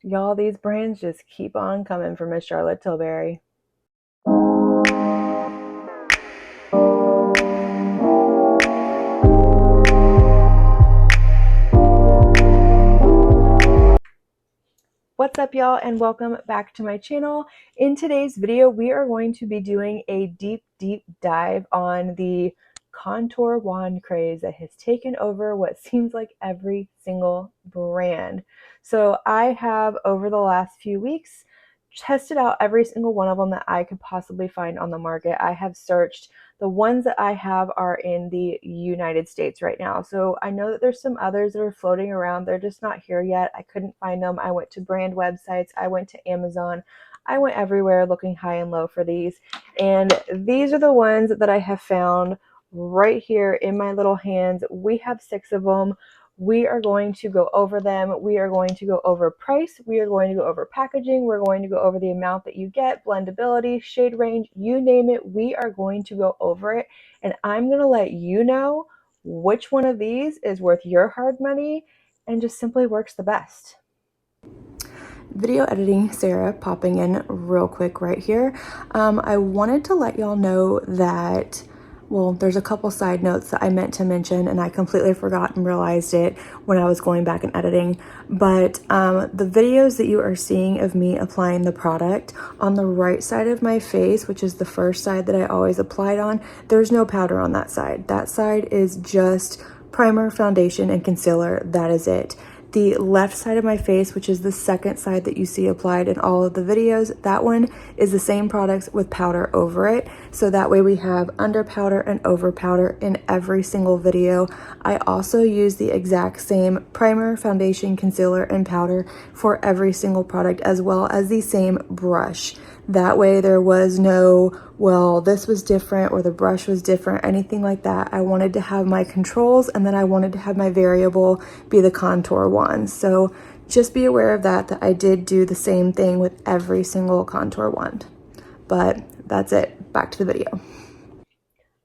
Y'all, these brands just keep on coming for Miss Charlotte Tilbury. What's up, y'all, and welcome back to my channel. In today's video, we are going to be doing a deep dive on the contour wand craze that has taken over what seems like every single brand. So I have, over the last few weeks, tested out every single one of them that I could possibly find on the market. I have searched. The ones that I have are in the United States right now. So I know that there's some others that are floating around. They're just not here yet. I couldn't find them. I went to brand websites. I went to Amazon. I went everywhere looking high and low for these. And these are the ones that I have found right here in my little hands. We have 6 of them. We are going to go over them. We are going to go over price. We are going to go over packaging. We're going to go over the amount that you get, blendability, shade range, you name it. We are going to go over it. And I'm going to let you know which one of these is worth your hard money and just simply works the best. Video editing Sarah popping in real quick right here. I wanted to let y'all know that, well, there's a couple side notes that I meant to mention and I completely forgot and realized it when I was going back and editing. But the videos that you are seeing of me applying the product on the right side of my face, which is the first side that I always applied on, there's no powder on that side. That side is just primer, foundation, and concealer. That is it. The left side of my face, which is the second side that you see applied in all of the videos, that one is the same products with powder over it. So that way we have under powder and over powder in every single video. I also use the exact same primer, foundation, concealer, and powder for every single product, as well as the same brush. That way there was no, well, this was different or the brush was different, anything like that. I wanted to have my controls and then I wanted to have my variable be the contour one. So just be aware of that I did do the same thing with every single contour wand. But that's it. Back to the video.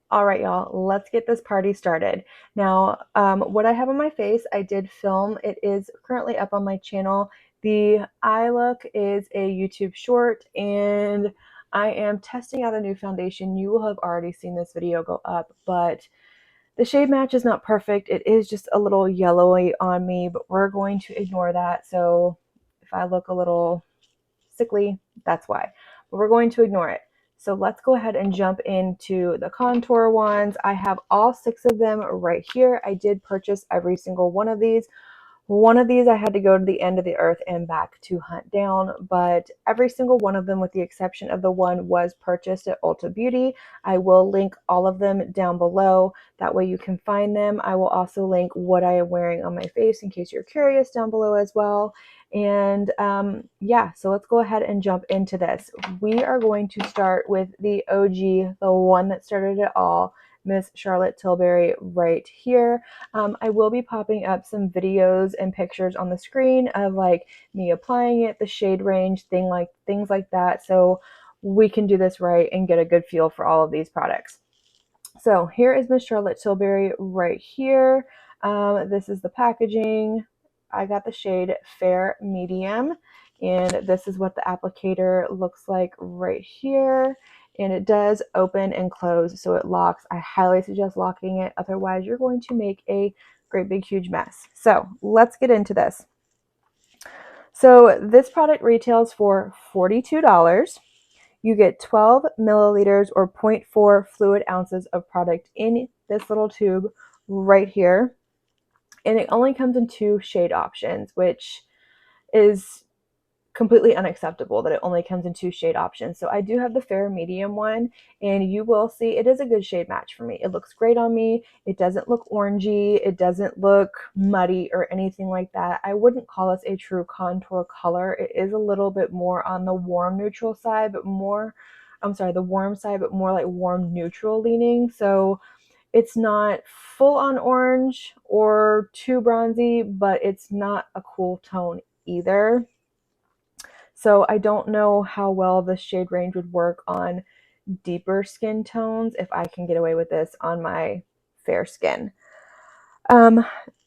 All right, y'all, let's get this party started. Now, what I have on my face, I did film. It is currently up on my channel. The eye look is a YouTube short, and I am testing out a new foundation. You will have already seen this video go up, but the shade match is not perfect. It is just a little yellowy on me, but we're going to ignore that. So if I look a little sickly, that's why. But we're going to ignore it. So let's go ahead and jump into the contour ones. I have all 6 of them right here. I did purchase every single one of these. One of these I had to go to the end of the earth and back to hunt down, but every single one of them, with the exception of the one, was purchased at Ulta Beauty. I will link all of them down below. That way you can find them. I will also link what I am wearing on my face in case you're curious down below as well. And yeah, so let's go ahead and jump into this. We are going to start with the OG, the one that started it all, Miss Charlotte Tilbury right here. I will be popping up some videos and pictures on the screen of like me applying it, the shade range, things like that, so we can do this right and get a good feel for all of these products. So here is Miss Charlotte Tilbury right here. This is the packaging. I got the shade Fair Medium, and this is what the applicator looks like right here. And it does open and close, so it locks. I highly suggest locking it, otherwise you're going to make a great big huge mess. So let's get into this. So this product retails for $42. You get 12 milliliters or 0.4 fluid ounces of product in this little tube right here. And it only comes in 2 shade options, which is completely unacceptable that it only comes in 2 shade options. So I do have the fair medium one, and you will see it is a good shade match for me. It looks great on me. It doesn't look orangey. It doesn't look muddy or anything like that. I wouldn't call this a true contour color. It is a little bit more on the warm neutral side, but more, I'm sorry, the warm side, but more like warm neutral leaning. So it's not full on orange or too bronzy, but it's not a cool tone either. So I don't know how well this shade range would work on deeper skin tones if I can get away with this on my fair skin.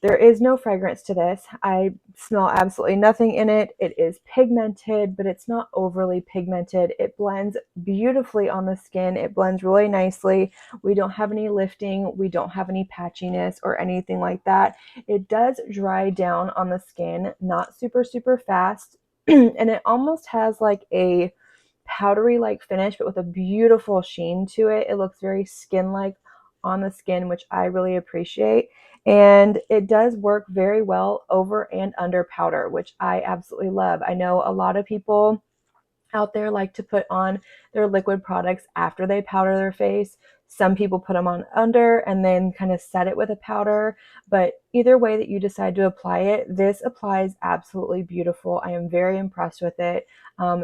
There is no fragrance to this. I smell absolutely nothing in it. It is pigmented, but it's not overly pigmented. It blends beautifully on the skin. It blends really nicely. We don't have any lifting. We don't have any patchiness or anything like that. It does dry down on the skin, not super, super fast. And it almost has like a powdery like finish, but with a beautiful sheen to it. It looks very skin-like on the skin, which I really appreciate. And it does work very well over and under powder, which I absolutely love. I know a lot of people out there like to put on their liquid products after they powder their face. Some people put them on under and then kind of set it with a powder. But either way that you decide to apply it, this applies absolutely beautiful. I am very impressed with it.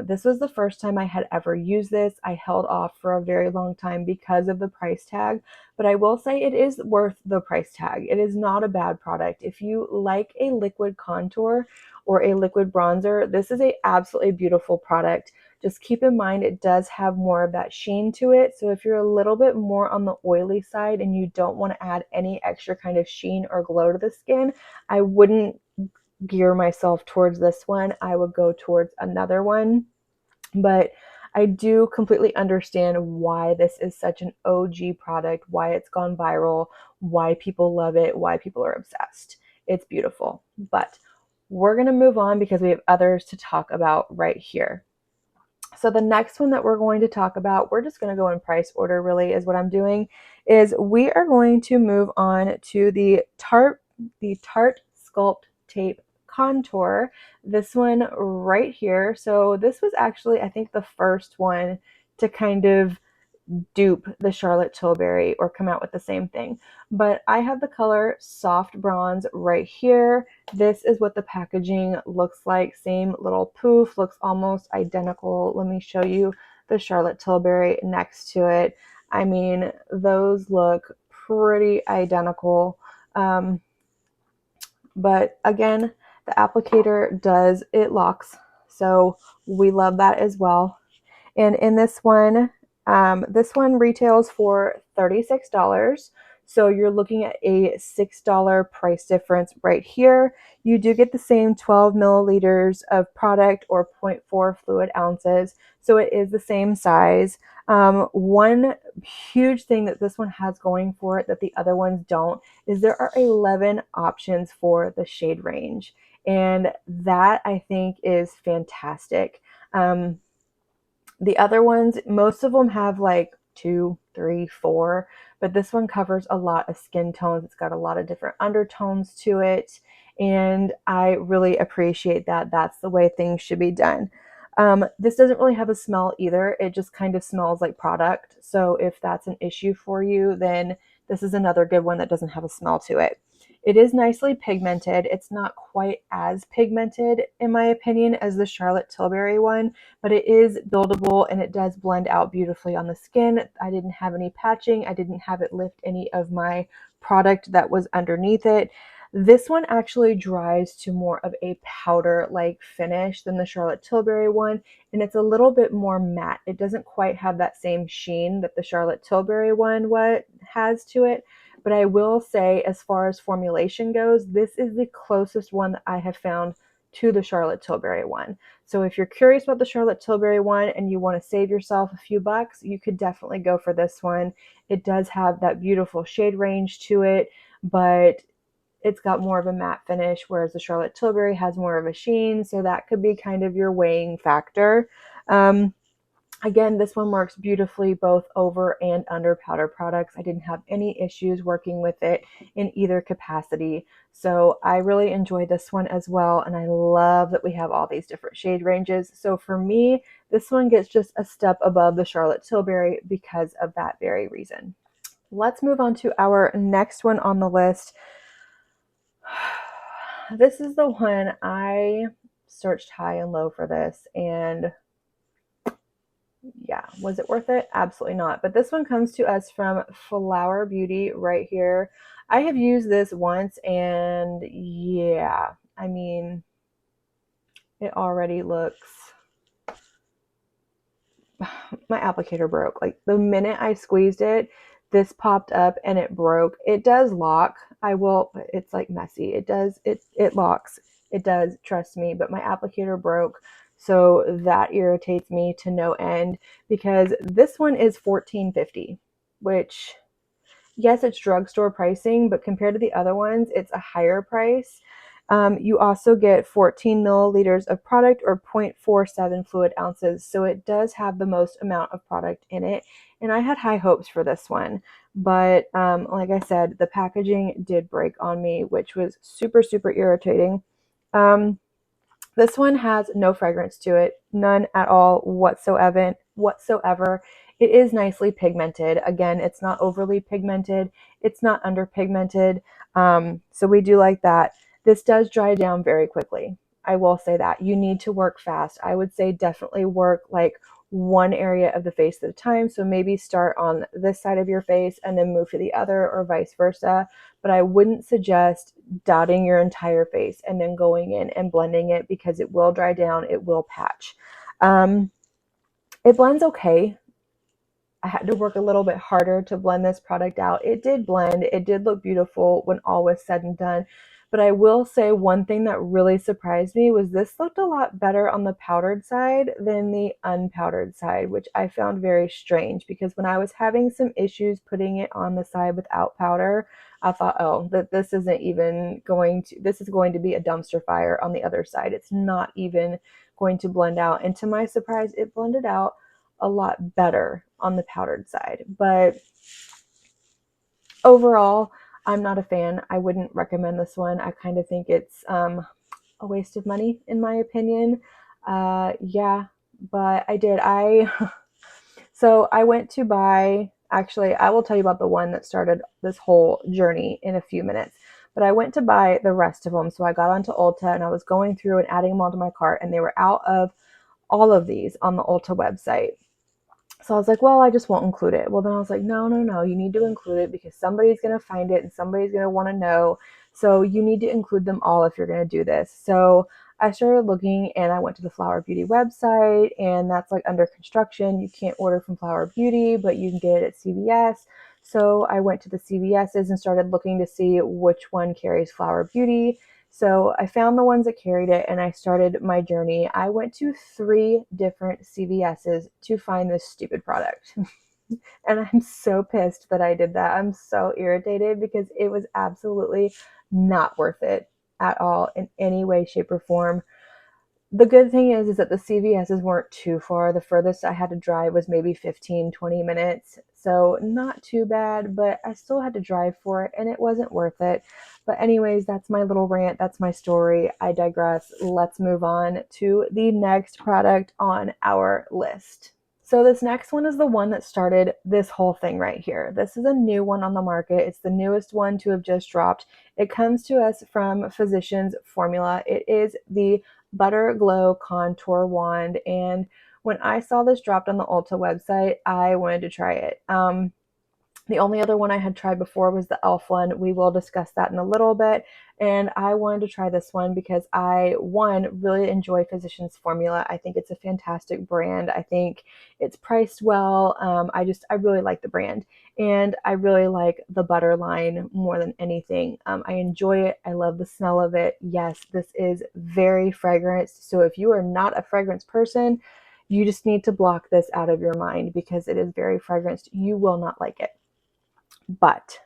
This was the first time I had ever used this. I held off for a very long time because of the price tag, but I will say it is worth the price tag. It is not a bad product. If you like a liquid contour or a liquid bronzer, this is a absolutely beautiful product. Just keep in mind it does have more of that sheen to it. So if you're a little bit more on the oily side and you don't want to add any extra kind of sheen or glow to the skin, I wouldn't gear myself towards this one. I would go towards another one. But I do completely understand why this is such an OG product, why it's gone viral, why people love it, why people are obsessed. It's beautiful. But we're going to move on because we have others to talk about right here. So the next one that we're going to talk about, we're just going to go in price order really is what I'm doing, is we are going to move on to the Tarte Sculpt Tape Contour. This one right here. So this was actually, I think, the first one to kind of dupe the Charlotte Tilbury or come out with the same thing. But I have the color Soft Bronze right here. This is what the packaging looks like. Same little poof, looks almost identical. Let me show you the Charlotte Tilbury next to it. I mean, those look pretty identical. But again, the applicator it locks. So we love that as well. And in this one retails for $36. So you're looking at a $6 price difference right here. You do get the same 12 milliliters of product or zero point 0.4 fluid ounces. So it is the same size. One huge thing that this one has going for it that the other ones don't is there are 11 options for the shade range. And that I think is fantastic. The other ones, most of them have like 2, 3, 4, but this one covers a lot of skin tones. It's got a lot of different undertones to it, and I really appreciate that. That's the way things should be done. This doesn't really have a smell either. It just kind of smells like product. So if that's an issue for you, then this is another good one that doesn't have a smell to it. It is nicely pigmented. It's not quite as pigmented, in my opinion, as the Charlotte Tilbury one, but it is buildable and it does blend out beautifully on the skin. I didn't have any patching. I didn't have it lift any of my product that was underneath it. This one actually dries to more of a powder-like finish than the Charlotte Tilbury one, and it's a little bit more matte. It doesn't quite have that same sheen that the Charlotte Tilbury one has to it, but I will say, as far as formulation goes, this is the closest one that I have found to the Charlotte Tilbury one. So if you're curious about the Charlotte Tilbury one and you want to save yourself a few bucks, you could definitely go for this one. It does have that beautiful shade range to it, but it's got more of a matte finish, whereas the Charlotte Tilbury has more of a sheen. So that could be kind of your weighing factor. Again, this one works beautifully both over and under powder products. I didn't have any issues working with it in either capacity. So I really enjoy this one as well. And I love that we have all these different shade ranges. So for me, this one gets just a step above the Charlotte Tilbury because of that very reason. Let's move on to our next one on the list. This is the one I searched high and low for this, and yeah, was it worth it? Absolutely not. But this one comes to us from Flower Beauty right here. I have used this once, and yeah, I mean, it already looks, my applicator broke. Like the minute I squeezed it, this popped up and it broke. It does lock. it's like messy. It locks. It does, trust me, but my applicator broke. So that irritates me to no end because this one is $14.50, which, yes, it's drugstore pricing, but compared to the other ones, it's a higher price. You also get 14 milliliters of product or 0.47 fluid ounces. So it does have the most amount of product in it. And I had high hopes for this one. But like I said, the packaging did break on me, which was super, super irritating. This one has no fragrance to it, none at all whatsoever. It is nicely pigmented. Again, it's not overly pigmented. It's not underpigmented. So we do like that. This does dry down very quickly. I will say that. You need to work fast. I would say definitely work like one area of the face at a time. So maybe start on this side of your face and then move to the other, or vice versa. But I wouldn't suggest dotting your entire face and then going in and blending it, because it will dry down, it will patch. It blends okay. I had to work a little bit harder to blend this product out. It did blend, it did look beautiful when all was said and done. But I will say one thing that really surprised me was this looked a lot better on the powdered side than the unpowdered side, which I found very strange, because when I was having some issues putting it on the side without powder, I thought, oh, that this is going to be a dumpster fire on the other side. It's not even going to blend out. And to my surprise, it blended out a lot better on the powdered side. But overall, I'm not a fan. I wouldn't recommend this one. I kind of think it's a waste of money, in my opinion. Yeah, but so I went to buy, actually, I will tell you about the one that started this whole journey in a few minutes. But I went to buy the rest of them. So I got onto Ulta and I was going through and adding them all to my cart, and they were out of all of these on the Ulta website. So I was like, well, I just won't include it. Well, then I was like, no, no, no, you need to include it because somebody's going to find it and somebody's going to want to know. So you need to include them all if you're going to do this. So I started looking and I went to the Flower Beauty website, and that's like under construction. You can't order from Flower Beauty, but you can get it at CVS. So I went to the CVS's and started looking to see which one carries Flower Beauty. So I found the ones that carried it and I started my journey. I went to 3 different CVS's to find this stupid product. And I'm so pissed that I did that. I'm so irritated because it was absolutely not worth it at all in any way, shape, or form. The good thing is that the CVS's weren't too far. The furthest I had to drive was maybe 15, 20 minutes. So not too bad, but I still had to drive for it and it wasn't worth it. But anyways, that's my little rant. That's my story. I digress. Let's move on to the next product on our list. So this next one is the one that started this whole thing right here. This is a new one on the market. It's the newest one to have just dropped. It comes to us from Physicians Formula. It is the Butter Glow Contour Wand. And when I saw this dropped on the Ulta website, I wanted to try it. The only other one I had tried before was the e.l.f. one. We will discuss that in a little bit. And I wanted to try this one because one, really enjoy Physicians Formula. I think it's a fantastic brand. I think it's priced well. I really like the brand. And I really like the butter line more than anything. I enjoy it. I love the smell of it. Yes, this is very fragranced. So if you are not a fragrance person, you just need to block this out of your mind because it is very fragranced. You will not like it. But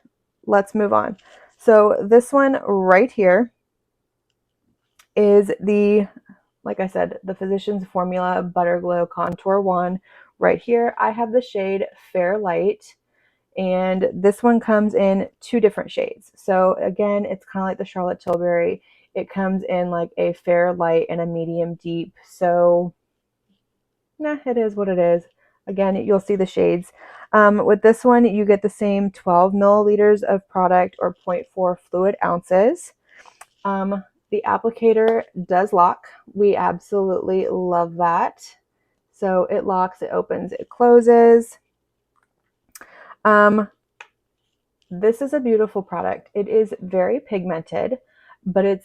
let's move on. So this one right here is like I said, the Physicians Formula Butter Glow Contour Wand. Right here, I have the shade Fair Light, and this one comes in 2 different shades. So again, it's kind of like the Charlotte Tilbury. It comes in like a fair light and a medium deep. So it is what it is. Again, you'll see the shades. With this one, you get the same 12 milliliters of product or 0.4 fluid ounces. The applicator does lock. We absolutely love that. So it locks, it opens, it closes. This is a beautiful product. It is very pigmented, but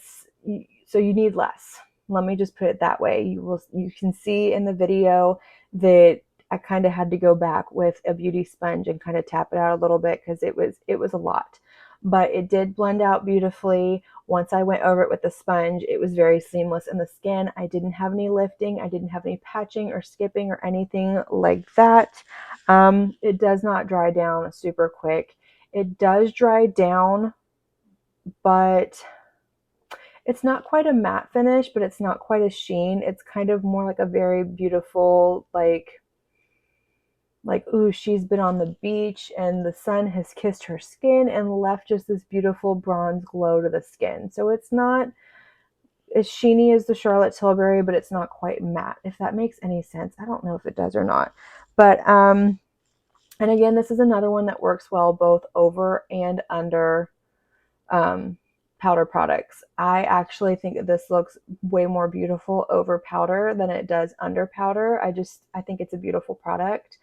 so you need less. Let me just put it that way. You can see in the video that I kind of had to go back with a beauty sponge and kind of tap it out a little bit because it was a lot. but it did blend out beautifully. Once I went over it with the sponge, it was very seamless in the skin. I didn't have any lifting. I didn't have any patching or skipping or anything like that. It does not dry down super quick. It does dry down, but it's not quite a matte finish, but it's not quite a sheen. It's kind of more like a very beautiful, ooh, she's been on the beach and the sun has kissed her skin and left just this beautiful bronze glow to the skin. So it's not as sheeny as the Charlotte Tilbury, but it's not quite matte, if that makes any sense. I don't know if it does or not. But and again, this is another one that works well both over and under powder products. I actually think that this looks way more beautiful over powder than it does under powder. I think it's a beautiful product.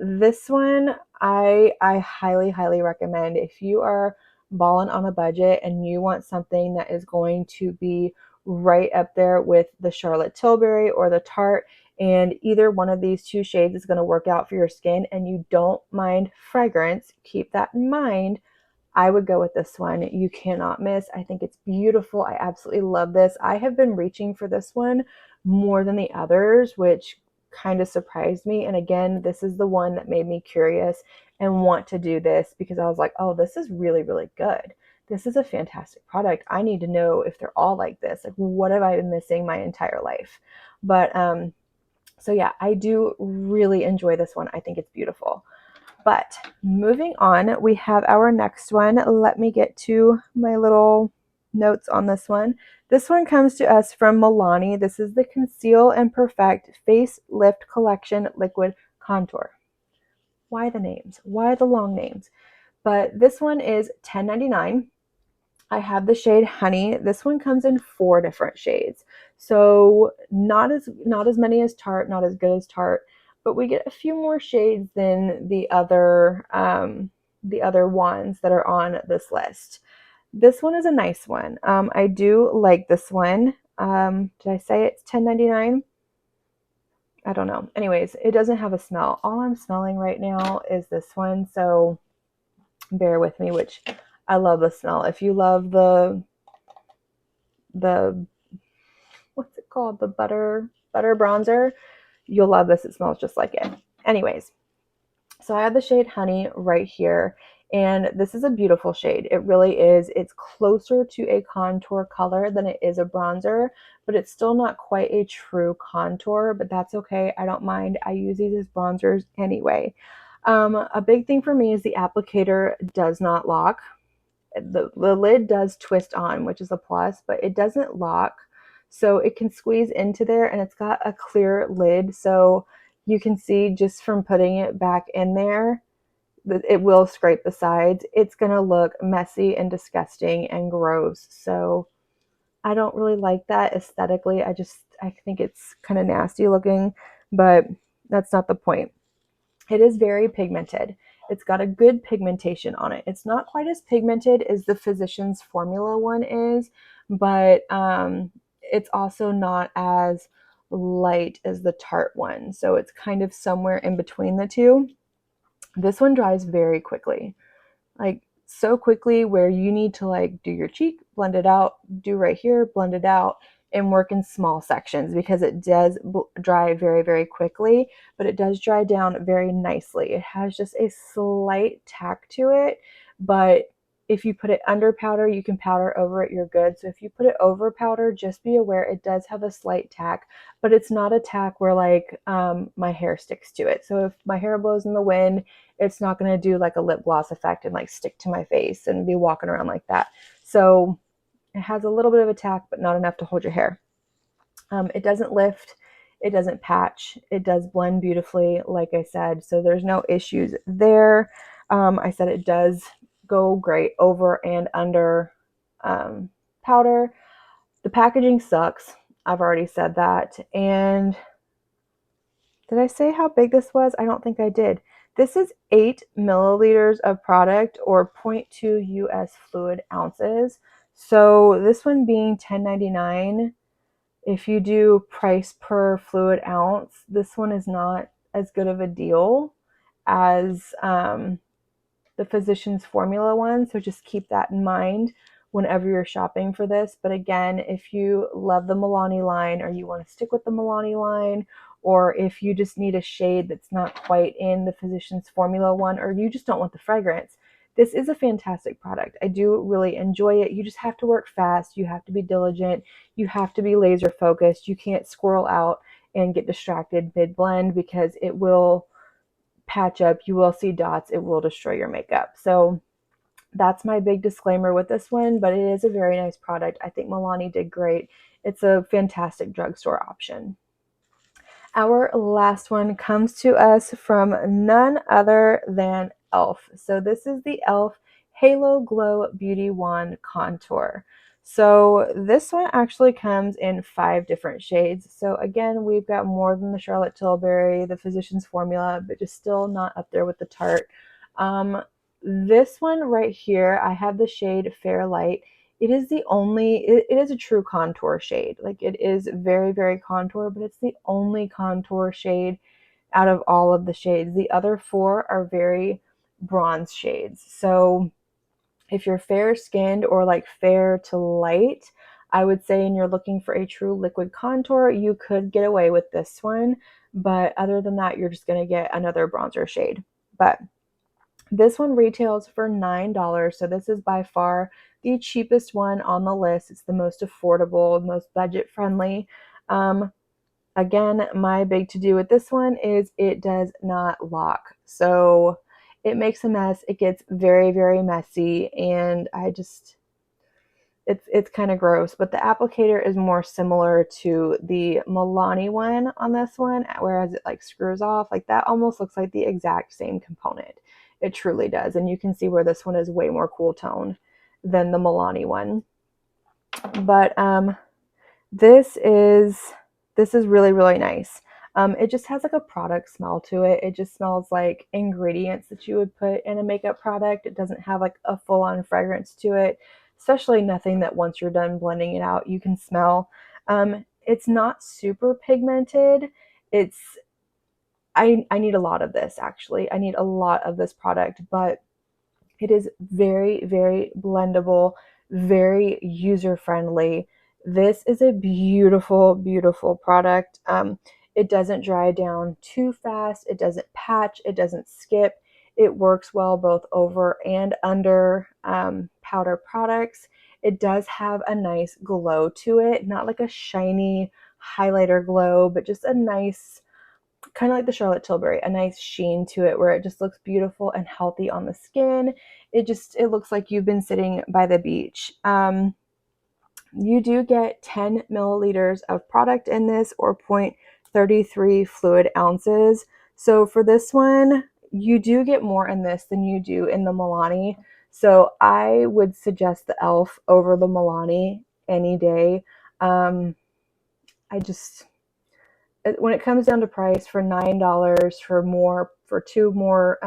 This one I highly recommend if you are balling on a budget and you want something that is going to be right up there with the Charlotte Tilbury or the Tarte, and either one of these two shades is going to work out for your skin and you don't mind fragrance, keep that in mind. I would go with this one. You cannot miss. I think it's beautiful. I absolutely love this. I have been reaching for this one more than the others, which kind of surprised me. And again, this is the one that made me curious and want to do this because I was like, oh, this is really good. This is a fantastic product. I need to know if they're all like this. Like, what have I been missing my entire life? But so yeah, I do really enjoy this one. I think it's beautiful. But moving on, we have our next one. Let me get to my little notes on this one. This one comes to us from Milani. This is the Conceal and Perfect Face Lift Collection Liquid Contour. Why the names? Why the long names? But this one is $10.99. I have the shade Honey. This one comes in 4 different shades. So not as many as Tarte, not as good as Tarte, but we get a few more shades than the other ones that are on this list. This one is a nice one. I do like this one. Did I say it's $10.99? I don't know. Anyways, it doesn't have a smell. All I'm smelling right now is this one, so bear with me, which I love the smell. If you love the what's it called? The butter bronzer, you'll love this. It smells just like it. Anyways, so I have the shade Honey right here, and this is a beautiful shade. It really is. It's closer to a contour color than it is a bronzer, but it's still not quite a true contour, but that's okay. I don't mind. I use these as bronzers anyway. A big thing for me is the applicator does not lock. The lid does twist on, which is a plus, but it doesn't lock. So it can squeeze into there, and it's got a clear lid. So you can see just from putting it back in there, that it will scrape the sides. It's going to look messy and disgusting and gross. So I don't really like that aesthetically. I think it's kind of nasty looking, but that's not the point. It is very pigmented. It's got a good pigmentation on it. It's not quite as pigmented as the Physicians Formula one is, but it's also not as light as the Tarte one. So it's kind of somewhere in between the two. This one dries very quickly, like so quickly where you need to like do your cheek, blend it out, do right here, blend it out, and work in small sections because it does dry very quickly, but it does dry down very nicely. It has just a slight tack to it, but if you put it under powder, you can powder over it, you're good. So if you put it over powder, just be aware it does have a slight tack, but it's not a tack where like my hair sticks to it. So if my hair blows in the wind, it's not going to do like a lip gloss effect and like stick to my face and be walking around like that. So it has a little bit of a tack, but not enough to hold your hair. It doesn't lift, it doesn't patch, it does blend beautifully, like I said, so there's no issues there. I said it does go great over and under powder. The packaging sucks. I've already said that. And did I say how big this was? I don't think I did. This is 8 milliliters of product, or 0.2 US fluid ounces. So this one being $10.99, if you do price per fluid ounce, this one is not as good of a deal as the Physicians Formula one, so just keep that in mind whenever you're shopping for this. But again, if you love the Milani line, or you want to stick with the Milani line, or if you just need a shade that's not quite in the Physicians Formula one, or you just don't want the fragrance, this is a fantastic product. I do really enjoy it. You just have to work fast. You have to be diligent. You have to be laser focused. You can't squirrel out and get distracted mid-blend, because it will patch up. You will see dots. It will destroy your makeup. So that's my big disclaimer with this one, but it is a very nice product. I think Milani did great. It's a fantastic drugstore option. Our last one comes to us from none other than e.l.f. So this is the e.l.f. Halo Glow Beauty Wand Contour. So this one actually comes in 5 different shades. So again, we've got more than the Charlotte Tilbury, the Physicians Formula, but just still not up there with the Tarte. This one right here, I have the shade Fair Light. It is the only, it is a true contour shade. Like, it is very, very contour, but it's the only contour shade out of all of the shades. The other 4 are very bronze shades. So if you're fair skinned or like fair to light, I would say, and you're looking for a true liquid contour, you could get away with this one. But other than that, you're just going to get another bronzer shade. But this one retails for $9, so this is by far the cheapest one on the list. It's the most affordable, most budget friendly. Again, my big to-do with this one is it does not lock. So it makes a mess. It gets very, very messy, and it's kind of gross. But the applicator is more similar to the Milani one on this one, whereas it like screws off. Like, that almost looks like the exact same component. It truly does. And you can see where this one is way more cool toned than the Milani one. But this is really, really nice. It just has like a product smell to it. It just smells like ingredients that you would put in a makeup product. It doesn't have like a full-on fragrance to it, especially nothing that once you're done blending it out, you can smell. It's not super pigmented. I need a lot of this, actually. I need a lot of this product, but it is very, very blendable, very user-friendly. This is a beautiful, beautiful product. It doesn't dry down too fast. It doesn't patch. It doesn't skip. It works well both over and under powder products. It does have a nice glow to it, not like a shiny highlighter glow, but just a nice, kind of like the Charlotte Tilbury, a nice sheen to it where it just looks beautiful and healthy on the skin. It looks like you've been sitting by the beach. You do get 10 milliliters of product in this, or 0.33 fluid ounces. So for this one, you do get more in this than you do in the Milani. So I would suggest the e.l.f. over the Milani any day. When it comes down to price, for $9 for 2 more,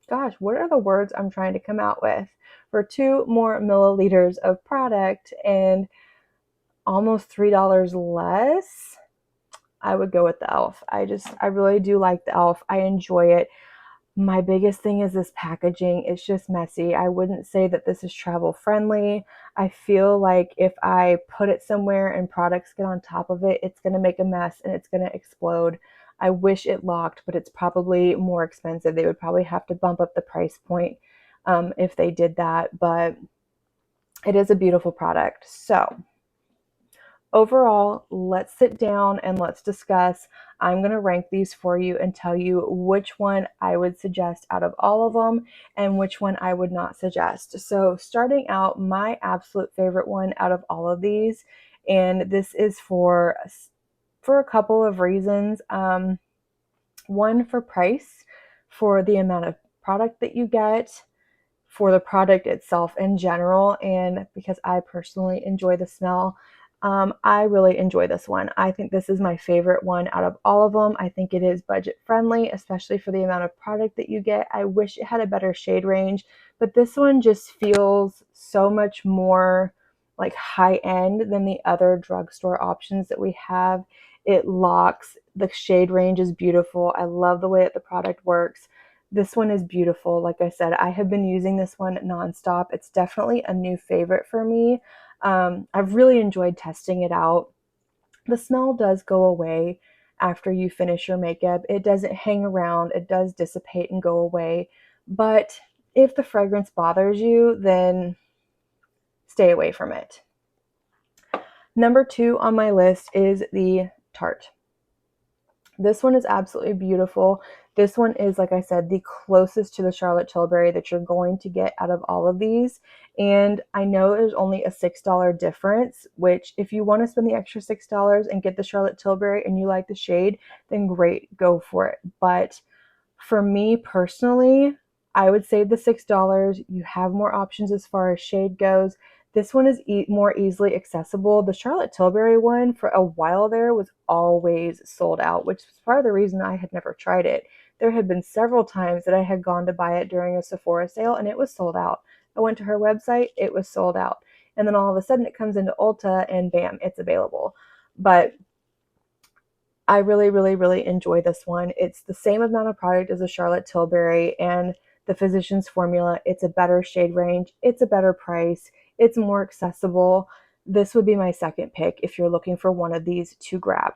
gosh, what are the words I'm trying to come out with? For 2 more milliliters of product and almost $3 less, I would go with the e.l.f. I really do like the e.l.f. I enjoy it. My biggest thing is this packaging. It's just messy. I wouldn't say that this is travel friendly. I feel like if I put it somewhere and products get on top of it, it's going to make a mess and it's going to explode. I wish it locked, but it's probably more expensive. They would probably have to bump up the price point if they did that, but it is a beautiful product. So overall, let's sit down and let's discuss. I'm going to rank these for you and tell you which one I would suggest out of all of them and which one I would not suggest. So starting out, my absolute favorite one out of all of these, and this is for a couple of reasons. One, for price, for the amount of product that you get, for the product itself in general, and because I personally enjoy the smell. I really enjoy this one. I think this is my favorite one out of all of them. I think it is budget friendly, especially for the amount of product that you get. I wish it had a better shade range, but this one just feels so much more like high end than the other drugstore options that we have. It locks. The shade range is beautiful. I love the way that the product works. This one is beautiful. Like I said, I have been using this one nonstop. It's definitely a new favorite for me. I've really enjoyed testing it out. The smell does go away after you finish your makeup. It doesn't hang around. It does dissipate and go away. But if the fragrance bothers you, then stay away from it. Number 2 on my list is the Tarte. This one is absolutely beautiful. This one is, like I said, the closest to the Charlotte Tilbury that you're going to get out of all of these. And I know there's only a $6 difference, which if you want to spend the extra $6 and get the Charlotte Tilbury and you like the shade, then great, go for it. But for me personally, I would save the $6. You have more options as far as shade goes. This one is more easily accessible. The Charlotte Tilbury one, for a while there, was always sold out, which is part of the reason I had never tried it. There had been several times that I had gone to buy it during a Sephora sale, and it was sold out. I went to her website, it was sold out. And then all of a sudden it comes into Ulta, and bam, it's available. But I really, really, really enjoy this one. It's the same amount of product as a Charlotte Tilbury and the Physicians Formula. It's a better shade range. It's a better price. It's more accessible. This would be my second pick if you're looking for one of these to grab.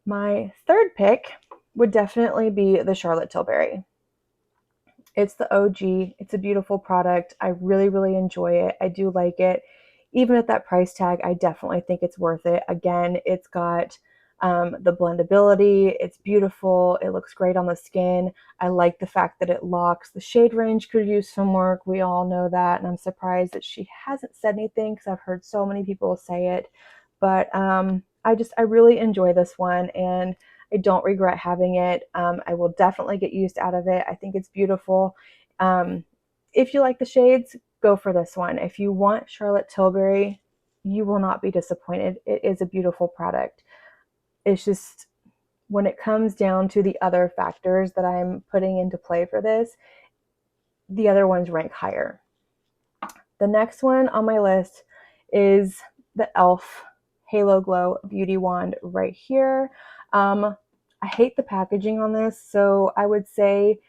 My third pick would definitely be the Charlotte Tilbury. It's the OG. It's a beautiful product. I really, really enjoy it. I do like it. Even at that price tag, I definitely think it's worth it. Again, it's got the blendability. It's beautiful. It looks great on the skin. I like the fact that it locks. The shade range could use some work. We all know that. And I'm surprised that she hasn't said anything because I've heard so many people say it. But I really enjoy this one, and I don't regret having it. I will definitely get used out of it. I think it's beautiful. If you like the shades, go for this one. If you want Charlotte Tilbury, you will not be disappointed. It is a beautiful product. It's just when it comes down to the other factors that I'm putting into play for this, the other ones rank higher. The next one on my list is the e.l.f. Halo Glow Beauty Wand right here. I hate the packaging on this, so I would say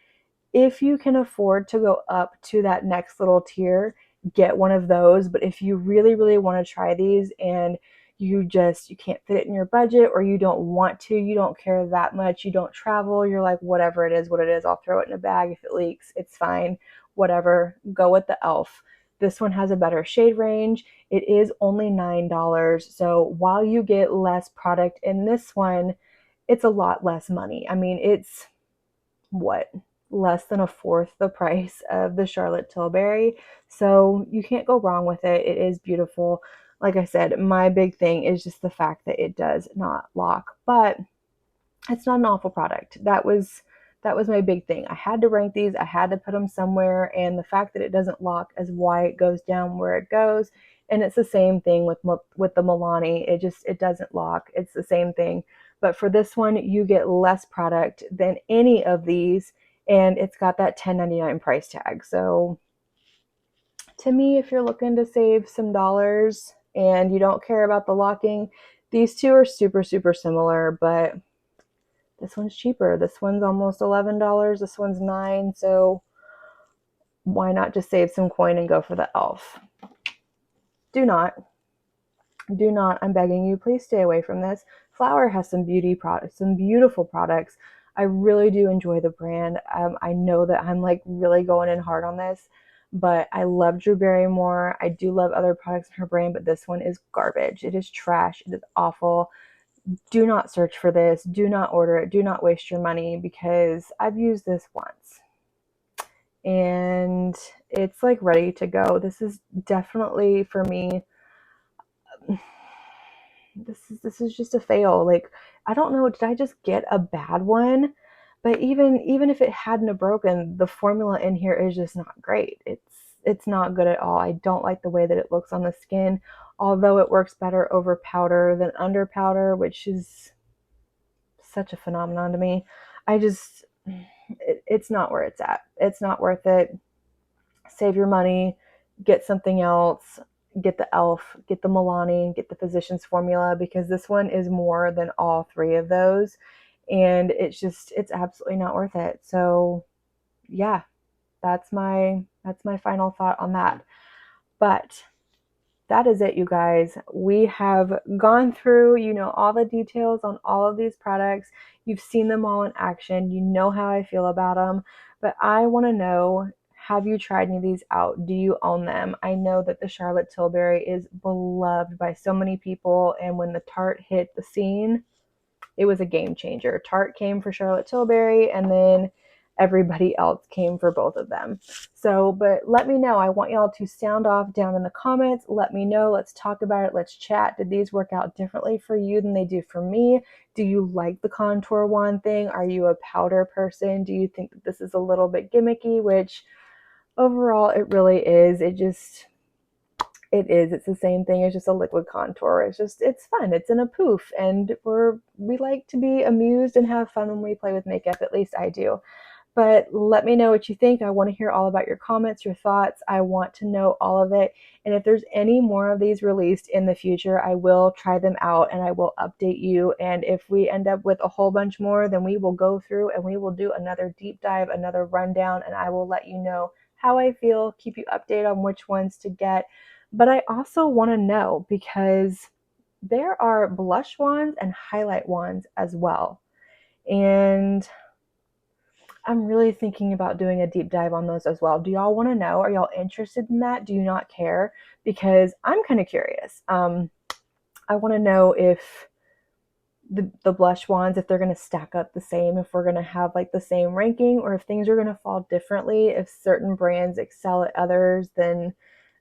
if you can afford to go up to that next little tier, get one of those. But if you really, really want to try these and you can't fit it in your budget, or you don't want to, you don't care that much, you don't travel, you're like, whatever it is, what it is, I'll throw it in a bag. If it leaks, it's fine, whatever, go with the e.l.f. This one has a better shade range. It is only $9. So while you get less product in this one, it's a lot less money. I mean, it's what? Less than a fourth the price of the Charlotte Tilbury. So you can't go wrong with it. It is beautiful. Like I said, my big thing is just the fact that it does not lock, but it's not an awful product. That was my big thing. I had to rank these. I had to put them somewhere, and the fact that it doesn't lock is why it goes down where it goes. And it's the same thing with the Milani. It doesn't lock. It's the same thing. But for this one, you get less product than any of these, and it's got that $10.99 price tag. So to me, if you're looking to save some dollars and you don't care about the locking, these two are super, super similar, but this one's cheaper. This one's almost $11. This one's $9. So why not just save some coin and go for the e.l.f.? Do not, I'm begging you, please stay away from this. Flower has some beauty products, some beautiful products. I really do enjoy the brand. I know that I'm like really going in hard on this, but I love Drew Barrymore. I do love other products in her brand, but this one is garbage. It is trash. It is awful. Do not search for this. Do not order it. Do not waste your money, because I've used this once and it's like ready to go. This is definitely for me. This is just a fail. Like, I don't know, did I just get a bad one? But even if it hadn't have broken, the formula in here is just not great. It's not good at all. I don't like the way that it looks on the skin, although it works better over powder than under powder, which is such a phenomenon to me. It's not where it's at. It's not worth it. Save your money, get something else. Get the e.l.f., get the Milani, get the Physicians Formula, because this one is more than all three of those. and it's absolutely not worth it. So yeah, that's my final thought on that. But that is it, you guys. We have gone through, all the details on all of these products. You've seen them all in action. You know how I feel about them. But I want to know, have you tried any of these out? Do you own them? I know that the Charlotte Tilbury is beloved by so many people. And when the Tarte hit the scene, it was a game changer. Tarte came for Charlotte Tilbury, and then everybody else came for both of them. So, but let me know. I want y'all to sound off down in the comments. Let me know. Let's talk about it. Let's chat. Did these work out differently for you than they do for me? Do you like the contour wand thing? Are you a powder person? Do you think that this is a little bit gimmicky? Which overall it really is. It is. It's the same thing. It's just a liquid contour. It's fun. It's in a poof, and we like to be amused and have fun when we play with makeup. At least I do. But let me know what you think. I want to hear all about your comments, your thoughts. I want to know all of it. And if there's any more of these released in the future, I will try them out and I will update you. And if we end up with a whole bunch more, then we will go through and we will do another deep dive, another rundown, and I will let you know how I feel, keep you updated on which ones to get. But I also want to know, because there are blush wands and highlight wands as well. And I'm really thinking about doing a deep dive on those as well. Do y'all want to know? Are y'all interested in that? Do you not care? Because I'm kind of curious. I want to know if the blush wands, if they're going to stack up the same, if we're going to have like the same ranking, or if things are going to fall differently, if certain brands excel at others than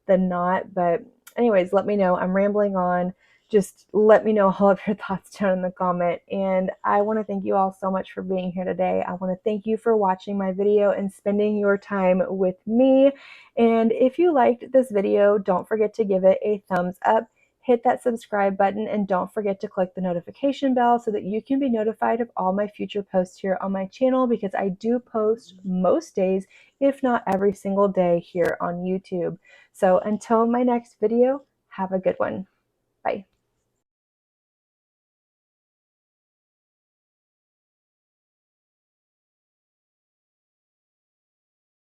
not. But anyways, let me know. I'm rambling on. Just let me know all of your thoughts down in the comment. And I want to thank you all so much for being here today. I want to thank you for watching my video and spending your time with me. And if you liked this video, don't forget to give it a thumbs up. Hit that subscribe button, and don't forget to click the notification bell so that you can be notified of all my future posts here on my channel, because I do post most days, if not every single day, here on YouTube. So until my next video, have a good one. Bye.